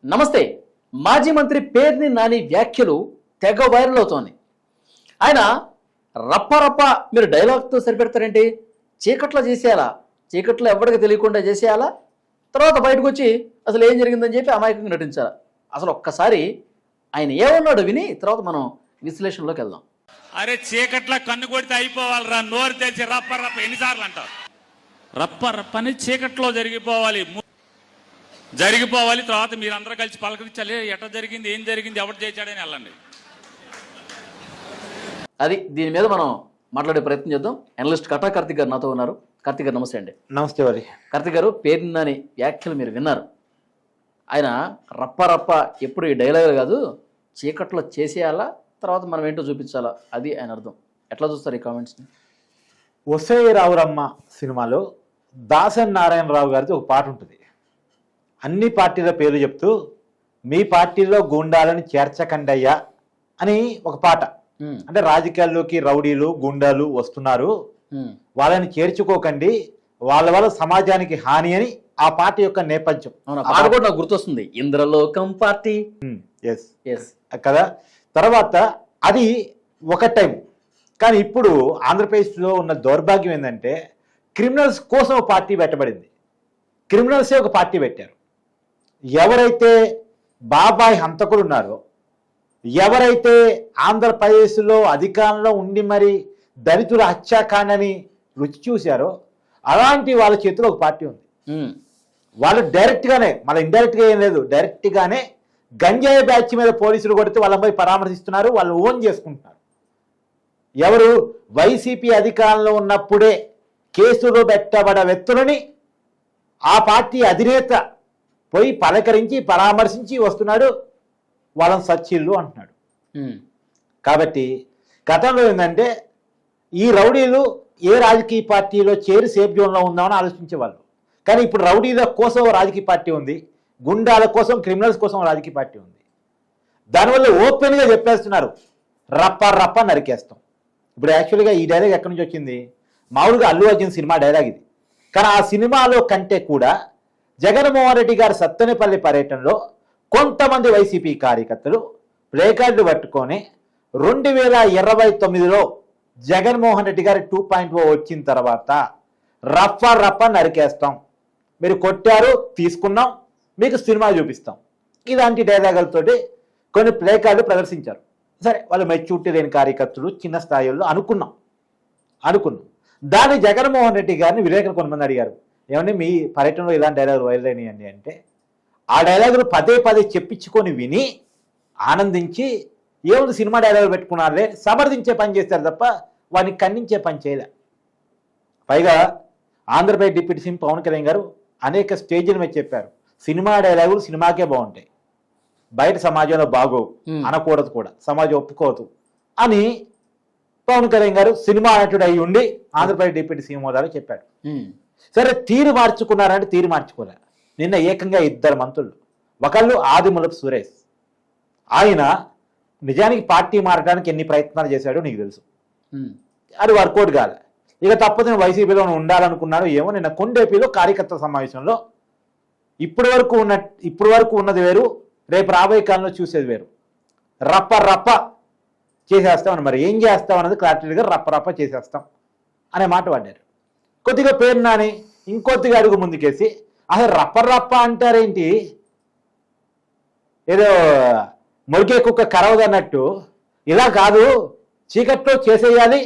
నమస్తే. మాజీ మంత్రి పేర్ని నాని వ్యాఖ్యలు తెగ వైరల్ అవుతోంది. ఆయన రప్ప మీరు డైలాగ్తో సరిపెడతారేంటి? చీకట్లో చేసేయాలా, చీకట్లో ఎవరికి తెలియకుండా చేసేయాలా, తర్వాత బయటకు వచ్చి అసలు ఏం జరిగిందని చెప్పి అమాయకంగా నటించాలా? అసలు ఒక్కసారి ఆయన ఏమన్నాడు విని తర్వాత మనం విశ్లేషణలోకి వెళ్దాం. అరే చీకట్లో కన్ను కొడితే అయిపోవాలిరా, నోరు తెరిచి రప్ప రప్ప ఎన్నిసార్లు అంటారు? రప్ప రప్ప అని చీకట్లో జరిగిపోవాలి. తర్వాత మీరందరూ కలిసి పలకరించాలి, ఎట్లా జరిగింది, ఏం జరిగింది, ఎవరు చేశాడని వెళ్ళండి. అది దీని మీద మనం మాట్లాడే ప్రయత్నం చేద్దాం. అనలిస్ట్ కటా కార్తిక్ గారు నాతో ఉన్నారు. కార్తిక్ గారు నమస్తే అండి. నమస్తే వారి. కార్తిక్ గారు, పేర్ని నాని వ్యాఖ్యలు మీరు విన్నారు. ఆయన రప్ప ఎప్పుడు ఈ డైలాగులు కాదు, చీకట్లో చేసేయాలా, తర్వాత మనం ఏంటో చూపించాలా, అది ఆయన అర్థం. ఎట్లా చూస్తారు ఈ కామెంట్స్ని? ఒసే రావురమ్మ సినిమాలో దాసన్ నారాయణరావు గారిది ఒక పాట ఉంటుంది. అన్ని పార్టీల పేర్లు చెప్తూ మీ పార్టీలో గూండాలను చేర్చకండయ్యా అని ఒక పాట. అంటే రాజకీయాల్లోకి రౌడీలు గుండాలు వస్తున్నారు, వాళ్ళని చేర్చుకోకండి, వాళ్ళ వల్ల సమాజానికి హాని అని ఆ పార్టీ యొక్క నేపథ్యం. పాట కూడా నాకు గుర్తొస్తుంది, ఇంద్రలోకం పార్టీ. ఎస్ కదా. తర్వాత అది ఒక టైం. కానీ ఇప్పుడు ఆంధ్రప్రదేశ్లో ఉన్న దౌర్భాగ్యం ఏంటంటే క్రిమినల్స్ కోసం ఒక పార్టీ పెట్టబడింది. క్రిమినల్సే ఒక పార్టీ పెట్టారు. ఎవరైతే బాబాయ్ హంతకులు ఉన్నారో, ఎవరైతే ఆంధ్రప్రదేశ్లో అధికారంలో ఉండి మరి దళితుల హత్యాకాండని రుచి చూశారో అలాంటి వాళ్ళ చేతిలో ఒక పార్టీ ఉంది. వాళ్ళు డైరెక్ట్గానే, మళ్ళీ ఇండైరెక్ట్గా ఏం లేదు, డైరెక్ట్గానే గంజాయి బ్యాచ్ మీద పోలీసులు కొడితే వాళ్ళపై పరామర్శిస్తున్నారు, వాళ్ళు ఓన్ చేసుకుంటున్నారు. ఎవరు? వైసీపీ అధికారంలో ఉన్నప్పుడే కేసులు పెట్టబడ వ్యక్తులని ఆ పార్టీ అధినేత పోయి పలకరించి పరామర్శించి వస్తున్నాడు, వాళ్ళని సచ్చిళ్ళు అంటున్నాడు. కాబట్టి గతంలో ఏంటంటే ఈ రౌడీలు ఏ రాజకీయ పార్టీలో చేరి సేఫ్ జోన్లో ఉందామని ఆలోచించేవాళ్ళు. కానీ ఇప్పుడు రౌడీల కోసం రాజకీయ పార్టీ ఉంది, గుండాల కోసం క్రిమినల్స్ కోసం రాజకీయ పార్టీ ఉంది. దానివల్ల ఓపెన్గా చెప్పేస్తున్నారు, రప్ప నరికేస్తాం. ఇప్పుడు యాక్చువల్గా ఈ డైలాగ్ ఎక్కడి నుంచి వచ్చింది? మామూలుగా అల్లు అర్జున్ సినిమా డైలాగ్ ఇది. కానీ ఆ సినిమాలో కంటే కూడా జగన్మోహన్ రెడ్డి గారి సత్తెనపల్లి పర్యటనలో కొంతమంది వైసీపీ కార్యకర్తలు ప్లేకార్డులు పట్టుకొని 2029లో జగన్మోహన్ రెడ్డి గారి 2.0 వచ్చిన తర్వాత రప్ప నరికేస్తాం, మీరు కొట్టారు తీసుకున్నాం, మీకు సినిమా చూపిస్తాం, ఇలాంటి డైలాగులతోటి కొన్ని ప్లేకార్డులు ప్రదర్శించారు. సరే, వాళ్ళు మెచ్యూరిటీ లేని కార్యకర్తలు చిన్న స్థాయిలో అనుకున్నాం. దాన్ని జగన్మోహన్ రెడ్డి గారిని విలేకరులు కొంతమంది అడిగారు, ఏమంటే మీ పర్యటనలో ఇలాంటి డైలాగులు వైరల్ అయినాయండి అంటే, ఆ డైలాగులు పదే చెప్పించుకొని విని ఆనందించి ఏముంది సినిమా డైలాగులు పెట్టుకున్నారులే సమర్థించే పని చేస్తారు తప్ప వాడిని ఖండించే పని చేయలే. పైగా ఆంధ్రప్రదేశ్ డిప్యూటీ సీఎం పవన్ కళ్యాణ్ గారు అనేక స్టేజ్ల మీద చెప్పారు, సినిమా డైలాగులు సినిమాకే బాగుంటాయి, బయట సమాజంలో బాగోవు, అనకూడదు కూడా, సమాజం ఒప్పుకోదు అని పవన్ కళ్యాణ్ గారు సినిమా నటుడు అయి ఉండి ఆంధ్రప్రదేశ్ డిప్యూటీ సీఎం హోదాలో చెప్పాడు. సరే, తీరు మార్చుకున్నారంటే తీరు మార్చుకోలే. నిన్న ఏకంగా 2 మంత్రులు, ఒకళ్ళు ఆదిమూలపు సురేష్, ఆయన నిజానికి పార్టీ మారడానికి ఎన్ని ప్రయత్నాలు చేశాడో నీకు తెలుసు, అది వర్కౌట్ కాలే. ఇక తప్పదు వైసీపీలో ఉండాలనుకున్నారు ఏమో. నిన్న కొండేపీలో కార్యకర్తల సమావేశంలో ఇప్పుడు వరకు ఉన్నది వేరు, రేపు రాబోయే కాలంలో చూసేది వేరు. రప్ప చేసేస్తామని, మరి ఏం చేస్తాం అన్నది క్లారిటీగా రప్ప చేసేస్తాం అనే మాట వాడారు. కొద్దిగా పేరు నాని ఇంకొద్దిగా అడుగు ముందుకేసి అసలు రప్ప అంటారేంటి, ఏదో మురిగే కుక్క కరవదన్నట్టు, ఇలా కాదు, చీకట్లో చేసేయాలి,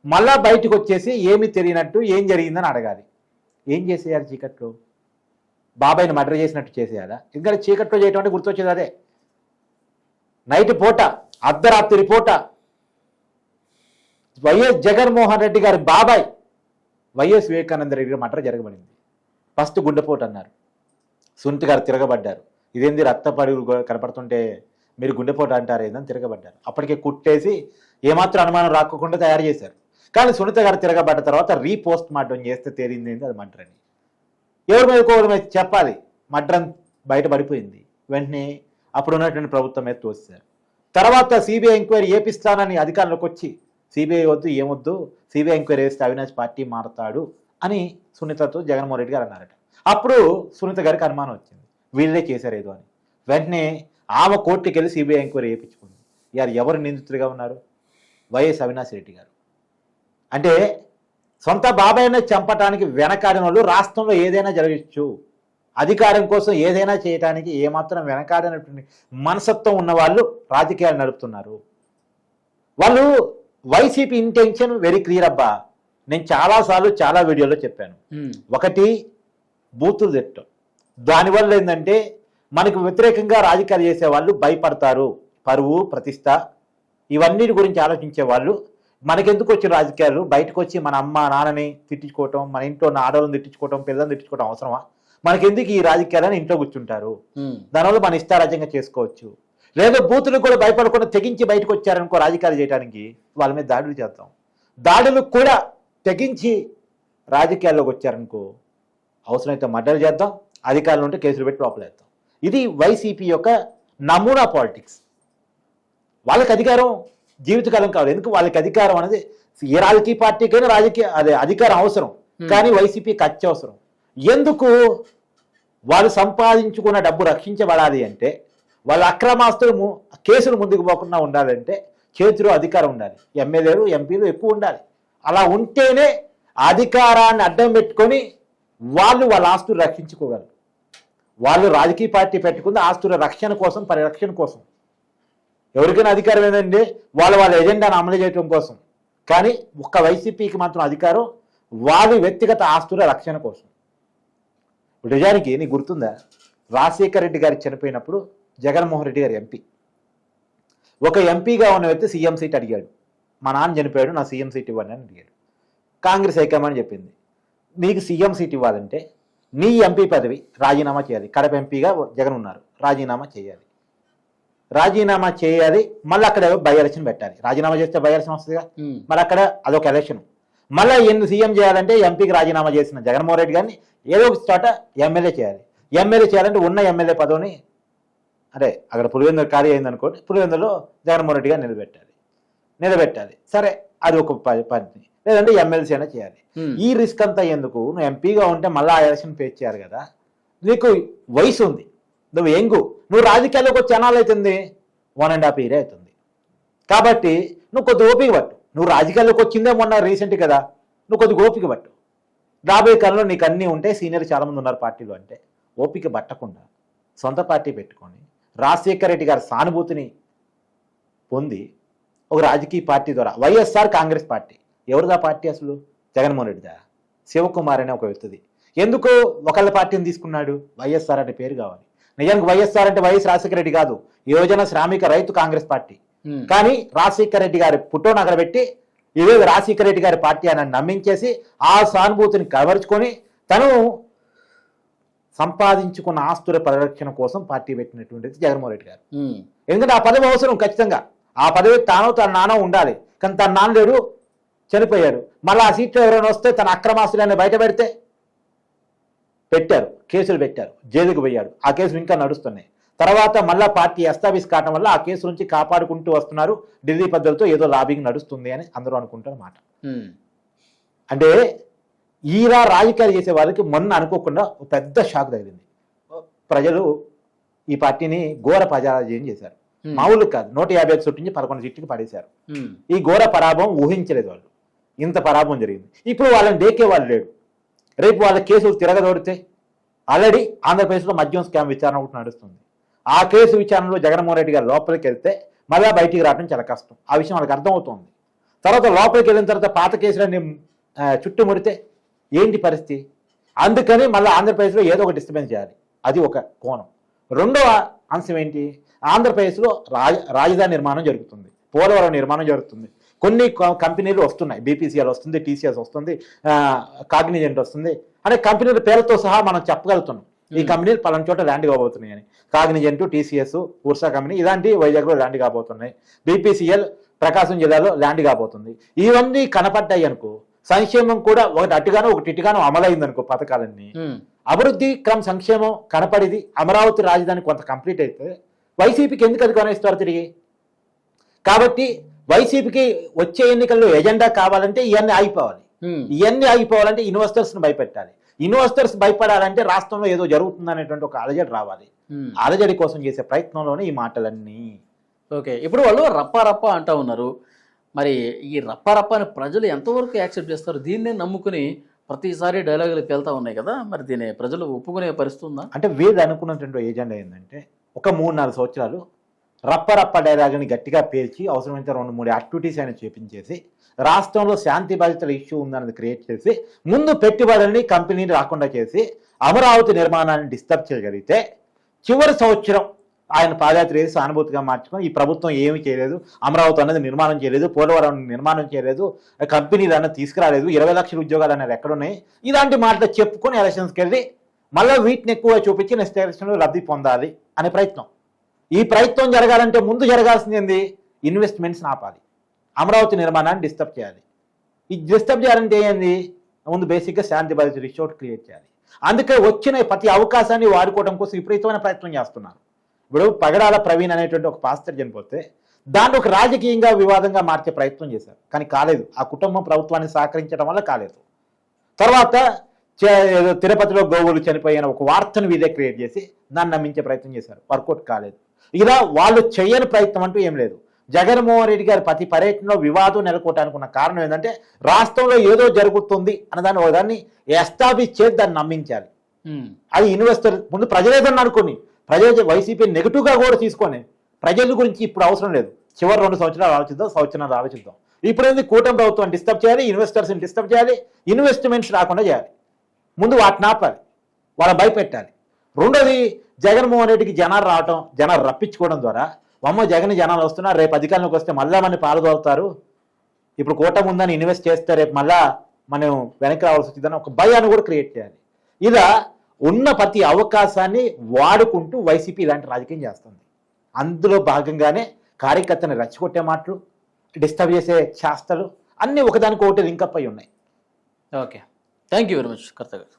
మళ్ళా బయటకు వచ్చేసి ఏమి తెలియనట్టు ఏం జరిగిందని అడగాలి. ఏం చేసేయాలి? చీకట్లో బాబాయ్ని మర్డర్ చేసినట్టు చేసేయాలా? ఎందుకంటే చీకట్లో చేయటం అంటే గుర్తొచ్చేది అదే. నైట్ పూట, అర్ధరాత్రి పూట వైఎస్ జగన్మోహన్ రెడ్డి గారి బాబాయ్ వైఎస్ వివేకానంద రెడ్డి గారి మర్డర్ జరగబడింది. ఫస్ట్ గుండెపోటు అన్నారు, సునీత గారు తిరగబడ్డారు. ఇదేంది రక్తపడుగులు కనపడుతుంటే మీరు గుండెపోటు అంటారు ఏదని తిరగబడ్డారు. అప్పటికే కుట్టేసి ఏమాత్రం అనుమానం రాకుండా తయారు చేశారు. కానీ సునీత గారు తిరగబడ్డ తర్వాత రీపోస్ట్ మార్టం చేస్తే తేలింది ఏంది అది మర్డర్ అని. ఎవరి మీద చెప్పాలి, మర్డర్ బయటపడిపోయింది. వెంటనే అప్పుడు ఉన్నటువంటి ప్రభుత్వం మీద తోస్తారు. తర్వాత సిబిఐ ఎంక్వైరీ ఏపిస్తానని అధికారంలోకి వచ్చి సిబిఐ వద్దు ఏమొద్దు, సిబిఐ ఎంక్వైరీ వేస్తే అవినాష్ పార్టీ మారతాడు అని సునీతతో జగన్మోహన్ రెడ్డి గారు అన్నారట. అప్పుడు సునీత గారికి అనుమానం వచ్చింది, వీళ్ళే చేశారు ఏదో అని. వెంటనే ఆమె కోర్టుకి వెళ్ళి సిబిఐ ఎంక్వైరీ చేయించుకుంది. ఇవాళ ఎవరు నిందితులుగా ఉన్నారు? వైఎస్ అవినాష్ రెడ్డి గారు. అంటే సొంత బాబాయిని చంపటానికి వెనకాడిన వాళ్ళు రాష్ట్రంలో ఏదైనా జరగచ్చు, అధికారం కోసం ఏదైనా చేయడానికి ఏమాత్రం వెనకాడినటువంటి మనసత్వం ఉన్న వాళ్ళు రాజకీయాలు నడుపుతున్నారు. వాళ్ళు వైసీపీ ఇంటెన్షన్ వెరీ క్లియర్ అబ్బా. నేను చాలాసార్లు చాలా వీడియోలో చెప్పాను. ఒకటి, బూతులు తిట్టడం. దానివల్ల ఏంటంటే మనకు వ్యతిరేకంగా రాజకీయాలు చేసే వాళ్ళు భయపడతారు. పరువు, ప్రతిష్ట ఇవన్నిటి గురించి ఆలోచించే వాళ్ళు మనకెందుకు వచ్చిన రాజకీయాలు, బయటకు వచ్చి మన అమ్మ నాన్నని తిట్టించుకోవటం, మన ఇంట్లో ఉన్న ఆడవాళ్ళని తిట్టించుకోవటం, పిల్లల్ని తిట్టించుకోవటం అవసరమా? మనకెందుకు ఈ రాజకీయాలని ఇంట్లో కూర్చుంటారు. దానివల్ల మన ఇష్టారాజ్యంగా చేసుకోవచ్చు. లేదా బూతులకు కూడా భయపడకుండా తెగించి బయటకు వచ్చారనుకో రాజకీయాలు చేయడానికి, వాళ్ళ మీద దాడులు చేద్దాం. దాడులకు కూడా తెగించి రాజకీయాల్లోకి వచ్చారనుకో అవసరమైతే మర్డర్ చేద్దాం, అధికారులు ఉంటే కేసులు పెట్టి లోపలేద్దాం. ఇది వైసీపీ యొక్క నమూనా పాలిటిక్స్. వాళ్ళకి అధికారం జీవితకాలం కావాలి. ఎందుకు వాళ్ళకి అధికారం అనేది ఏ రాజకీయ పార్టీకైనా అధికారం అవసరం, కానీ వైసీపీకి అత్యవసరం. ఎందుకు? వాళ్ళు సంపాదించుకున్న డబ్బు రక్షించబడాలి అంటే, వాళ్ళ అక్రమాస్తులు కేసులు ముందుకు పోకుండా ఉండాలంటే చేతిలో అధికారం ఉండాలి. ఎమ్మెల్యేలు, ఎంపీలు ఎక్కువ ఉండాలి. అలా ఉంటేనే అధికారాన్ని అడ్డం పెట్టుకొని వాళ్ళు వాళ్ళ ఆస్తులు రక్షించుకోగలరు. వాళ్ళు రాజకీయ పార్టీ పెట్టుకుంది ఆస్తుల రక్షణ కోసం, పరిరక్షణ కోసం. ఎవరికైనా అధికారం ఏంటంటే వాళ్ళ ఎజెండాను అమలు చేయడం కోసం. కానీ ఒక్క వైసీపీకి మాత్రం అధికారం వాళ్ళ వ్యక్తిగత ఆస్తుల రక్షణ కోసం. నిజానికి నీకు గుర్తుందా, రాజశేఖర రెడ్డి గారు చనిపోయినప్పుడు జగన్మోహన్ రెడ్డి గారు ఎంపీ, ఒక ఎంపీగా ఉన్న వ్యక్తి సీఎం సీట్ అడిగాడు. మా నాన్న చనిపోయాడు, నా సీఎం సీట్ ఇవ్వండి అని అడిగాడు. కాంగ్రెస్ హైకమాండ్ చెప్పింది, నీకు సీఎం సీట్ ఇవ్వాలంటే నీ ఎంపీ పదవి రాజీనామా చేయాలి. కడప ఎంపీగా జగన్ ఉన్నారు, రాజీనామా చేయాలి. మళ్ళీ అక్కడ బై ఎలక్షన్ పెట్టాలి. రాజీనామా చేస్తే బై ఎలక్షన్ వస్తుందిగా, మళ్ళీ అక్కడ అదొక ఎలక్షన్. మళ్ళీ ఎన్ని సీఎం చేయాలంటే ఎంపీకి రాజీనామా చేసిన జగన్మోహన్ రెడ్డి గారిని ఏదో ఒక చోట ఎమ్మెల్యే చేయాలి. ఎమ్మెల్యే చేయాలంటే ఉన్న ఎమ్మెల్యే పదవిని, అంటే అక్కడ పులివెందుల ఖాళీ అయిందనుకోండి, పులివెందులో జగన్మోహన్ రెడ్డి గారు నిలబెట్టాలి. సరే, అది ఒక పని. లేదంటే ఎమ్మెల్సీ అయినా చేయాలి. ఈ రిస్క్ అంతా ఎందుకు? నువ్వు ఎంపీగా ఉంటే మళ్ళీ ఆ ఎలక్షన్ ఫేస్ చేయాలి కదా. నీకు వయసు ఉంది, నువ్వు నువ్వు రాజకీయాల్లోకి వచ్చి ఎన్నాళ్ళు అవుతుంది? 1.5 year అవుతుంది. కాబట్టి నువ్వు కొద్ది ఓపిక పట్టు. నువ్వు రాజకీయాల్లోకి వచ్చిందే మొన్న రీసెంట్ కదా, నువ్వు కొద్దిగా ఓపిక పట్టు. రాబోయే కాలంలో నీకు అన్నీ ఉంటాయి. సీనియర్ చాలామంది ఉన్నారు పార్టీలో. అంటే ఓపిక పట్టకుండా సొంత పార్టీ పెట్టుకొని రాజశేఖర రెడ్డి గారి సానుభూతిని పొంది ఒక రాజకీయ పార్టీ ద్వారా, వైఎస్ఆర్ కాంగ్రెస్ పార్టీ, ఎవరిదా పార్టీ అసలు? జగన్మోహన్ రెడ్డిదా? శివకుమార్ అనే ఒక వ్యక్తిది. ఎందుకు ఒకళ్ళ పార్టీని తీసుకున్నాడు? వైఎస్ఆర్ అంటే పేరు కావాలి. నిజానికి వైఎస్ఆర్ అంటే వైఎస్ రాజశేఖర రెడ్డి కాదు, యువజన శ్రామిక రైతు కాంగ్రెస్ పార్టీ. కానీ రాజశేఖర రెడ్డి గారి ఫోటోను అక్కడ పెట్టి ఇదే రాజశేఖర రెడ్డి గారి పార్టీ అని నమ్మించేసి ఆ సానుభూతిని కవర్చుకొని తను సంపాదించుకున్న ఆస్తుల పరిరక్షణ కోసం పార్టీ పెట్టినటువంటిది జగన్మోహన్ రెడ్డి గారు. ఎందుకంటే ఆ పదవి అవసరం ఖచ్చితంగా. ఆ పదవి తన నాన్న ఉండాలి. కానీ తన నాన్న లేడు, చనిపోయాడు. మళ్ళీ ఆ సీట్లో ఎవరైనా వస్తే తన అక్రమాస్తులన్నీ బయట పెడితే కేసులు పెట్టారు, జైలుకు పోయాడు. ఆ కేసులు ఇంకా నడుస్తున్నాయి. తర్వాత మళ్ళా పార్టీ ఎస్టాబ్లిష్ కావడం వల్ల ఆ కేసు నుంచి కాపాడుకుంటూ వస్తున్నారు. ఢిల్లీ పద్ధతితో ఏదో లాబింగ్ నడుస్తుంది అని అందరూ అనుకుంటారు అన్నమాట. అంటే ఈరా రాజకీయాలు చేసే వాళ్ళకి మొన్న అనుకోకుండా పెద్ద షాక్ తగిలింది. ప్రజలు ఈ పార్టీని ఘోర పరాజయం చేశారు. మామూలు కాదు, 151 సీట్ల నుంచి 11 సీట్లకి పడేశారు. ఈ ఘోర పరాభవం ఊహించలేదు వాళ్ళు. ఇంత పరాభవం జరిగింది. ఇప్పుడు వాళ్ళని దేకే వాళ్ళు లేడు. రేపు వాళ్ళ కేసులు తిరగదోడితే ఆల్రెడీ ఆంధ్రప్రదేశ్లో మద్యం స్కామ్ విచారణ ఒకటి నడుస్తుంది. ఆ కేసు విచారణలో జగన్మోహన్ రెడ్డి గారు లోపలికి వెళ్తే మళ్ళీ బయటికి రావడం చాలా కష్టం. ఆ విషయం వాళ్ళకి అర్థమవుతుంది. తర్వాత లోపలికి వెళ్ళిన తర్వాత పాత కేసులన్నీ చుట్టుముడితే ఏంటి పరిస్థితి? అందుకని మళ్ళీ ఆంధ్రప్రదేశ్లో ఏదో ఒక డిస్టర్బెన్స్ చేయాలి. అది ఒక కోణం. రెండవ అంశం ఏంటి? ఆంధ్రప్రదేశ్లో రాజధాని నిర్మాణం జరుగుతుంది, పోలవరం నిర్మాణం జరుగుతుంది. కొన్ని కంపెనీలు వస్తున్నాయి, బీపీసీఎల్ వస్తుంది, టీసీఎస్ వస్తుంది, కాగ్నిజెంట్ వస్తుంది. అనే కంపెనీల పేరుతో సహా మనం చెప్పగలుగుతున్నాం ఈ కంపెనీలు పలానా చోట ల్యాండ్ కాబోతున్నాయి అని. కాగ్నిజెంట్, టీసీఎస్, ఉర్సా కంపెనీ ఇలాంటి వైజాగ్లో ల్యాండ్ కాబోతున్నాయి. బీపీసీఎల్ ప్రకాశం జిల్లాలో ల్యాండ్ కాబోతుంది. ఇవన్నీ కనపడ్డాయి అనుకో, సంక్షేమం కూడా ఒకటి అటుగానో ఒకటి ఇటుగానో అమలైంది అనుకో, పథకాలన్నీ అభివృద్ధి సంక్షేమం కనపడిది. అమరావతి రాజధాని కొంత కంప్లీట్ అయితే వైసీపీకి ఎందుకు అది కొనేస్తారు తిరిగి? కాబట్టి వైసీపీకి వచ్చే ఎన్నికల్లో ఎజెండా కావాలంటే ఇవన్నీ ఆగిపోవాలంటే ఇన్వెస్టర్స్ని భయపెట్టాలి. ఇన్వెస్టర్స్ భయపడాలంటే రాష్ట్రంలో ఏదో జరుగుతుంది అనేటువంటి ఒక అలజడి రావాలి. అలజడి కోసం చేసే ప్రయత్నంలోనే ఈ మాటలన్నీ. ఓకే, ఇప్పుడు వాళ్ళు రప్ప రప్ప అంటా ఉన్నారు. మరి ఈ రప్ప రప్ప అని ప్రజలు ఎంతవరకు యాక్సెప్ట్ చేస్తారు? దీన్నే నమ్ముకుని ప్రతిసారి డైలాగులు వెళ్తా ఉన్నాయి కదా, మరి దీన్ని ప్రజలు ఒప్పుకునే పరిస్థితి ఉందా? అంటే వీళ్ళు అనుకున్నటువంటి ఏజెండా ఏంటంటే ఒక 3-4 సంవత్సరాలు రప్ప రప్ప డైలాగ్ని గట్టిగా పేల్చి అవసరమైతే 2-3 యాక్టివిటీస్ అయినా చేపించేసి రాష్ట్రంలో శాంతి బాధితుల ఇష్యూ ఉందన్నది క్రియేట్ చేసి ముందు పెట్టుబడుల్ని కంపెనీని రాకుండా చేసి అమరావతి నిర్మాణాన్ని డిస్టర్బ్ చేయగలిగితే చివరి సంవత్సరం ఆయన పాదయాత్ర చేసి సానుభూతిగా మార్చుకొని ఈ ప్రభుత్వం ఏమీ చేయలేదు, అమరావతి అనేది నిర్మాణం చేయలేదు, పోలవరం నిర్మాణం చేయలేదు, కంపెనీలు అన్నది తీసుకురాలేదు, 20 లక్షల ఉద్యోగాలు అనేది ఎక్కడున్నాయి, ఇలాంటి మాటలు చెప్పుకొని ఎలక్షన్స్కి వెళ్ళి మళ్ళీ వీటిని ఎక్కువ చూపించి నెక్స్ట్ ఎలక్షన్లో లబ్ధి పొందాలి అనే ప్రయత్నం. ఈ ప్రయత్నం జరగాలంటే ముందు జరగాల్సింది ఏంది? ఇన్వెస్ట్మెంట్స్ని ఆపాలి, అమరావతి నిర్మాణాన్ని డిస్టర్బ్ చేయాలి. ఈ డిస్టర్బ్ చేయాలంటే ఏంది? ముందు బేసిక్గా శాంతి బాధితుల రిపోర్ట్ క్రియేట్ చేయాలి. అందుకే వచ్చిన ప్రతి అవకాశాన్ని వాడుకోవడం కోసం విపరీతమైన ప్రయత్నం చేస్తున్నారు. ఇప్పుడు పగడాల ప్రవీణ్ అనేటువంటి ఒక పాస్టర్ చనిపోతే దాన్ని ఒక రాజకీయంగా వివాదంగా మార్చే ప్రయత్నం చేశారు, కానీ కాలేదు. ఆ కుటుంబం ప్రభుత్వాన్ని సహకరించడం వల్ల కాలేదు. తర్వాత తిరుపతిలో గోవులు చనిపోయిన ఒక వార్తను వీదే క్రియేట్ చేసి దాన్ని నమ్మించే ప్రయత్నం చేశారు, వర్కౌట్ కాలేదు. ఇలా వాళ్ళు చేయని ప్రయత్నం అంటూ ఏం లేదు. జగన్మోహన్ రెడ్డి గారి ప్రతి పర్యటనలో వివాదం నెలకొట్టడానికి ఉన్న కారణం ఏంటంటే రాష్ట్రంలో ఏదో జరుగుతుంది అన్నదాన్ని ఒకదాన్ని ఎస్టాబ్లిష్ చేసి దాన్ని నమ్మించాలి. అది ఇన్వెస్టర్ ముందు ప్రజలేదని అనుకుని ప్రజలు వైసీపీ నెగిటివ్గా కూడా తీసుకొని ప్రజల గురించి ఇప్పుడు అవసరం లేదు, చివరి 2 సంవత్సరాలు ఆలోచిద్దాం, సంవత్సరాలు ఆలోచిద్దాం. ఇప్పుడు ఏంది? కూటమి ప్రభుత్వం డిస్టర్బ్ చేయాలి, ఇన్వెస్టర్స్ని డిస్టర్బ్ చేయాలి, ఇన్వెస్ట్మెంట్స్ రాకుండా చేయాలి. ముందు వాటిని ఆపాలి, వాళ్ళ భయపెట్టాలి. రెండోది జగన్మోహన్ రెడ్డికి జనాలు రావటం, జనాలు రప్పించుకోవడం ద్వారా జగన్ జనాలు వస్తున్నారు, రేపు అధికారంలోకి వస్తే మళ్ళా మన పాల్గొలుతారు, ఇప్పుడు కూటమి ఉందని ఇన్వెస్ట్ చేస్తే రేపు మళ్ళా మనం వెనక్కి రావాల్సి వచ్చిందని ఒక భయాన్ని కూడా క్రియేట్ చేయాలి. ఇలా ఉన్న ప్రతి అవకాశాన్ని వాడుకుంటూ వైసీపీ ఇలాంటి రాజకీయం చేస్తుంది. అందులో భాగంగానే కార్యకర్తని రెచ్చగొట్టే మాటలు, డిస్టర్బ్ చేసే శాస్త్రాలు అన్నీ ఒకదానికి ఒకటి లింకప్ అయి ఉన్నాయి. Okay, thank you very much కర్త గారు.